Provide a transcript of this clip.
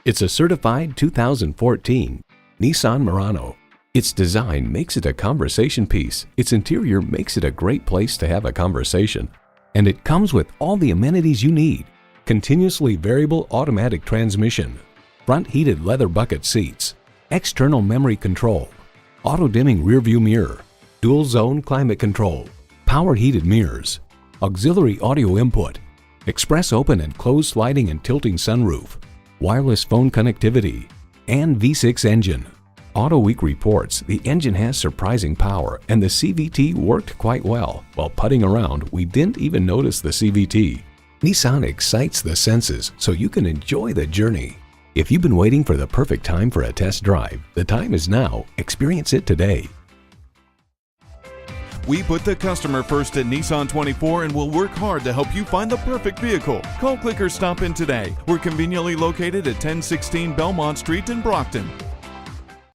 It's a certified 2014 Nissan Murano. Its design makes it a conversation piece. Its interior makes it a great place to have a conversation. And it comes with all the amenities you need. Continuously variable automatic transmission, front heated leather bucket seats, external memory control, auto-dimming rearview mirror, dual zone climate control, power heated mirrors, auxiliary audio input, express open and closed sliding and tilting sunroof, wireless phone connectivity, and V6 engine. AutoWeek reports the engine has surprising power and the CVT worked quite well. While putting around, we didn't even notice the CVT. Nissan excites the senses so you can enjoy the journey. If you've been waiting for the perfect time for a test drive, the time is now. Experience it today. We put the customer first at Nissan 24 and will work hard to help you find the perfect vehicle. Call, click, or stop in today. We're conveniently located at 1016 Belmont Street in Brockton.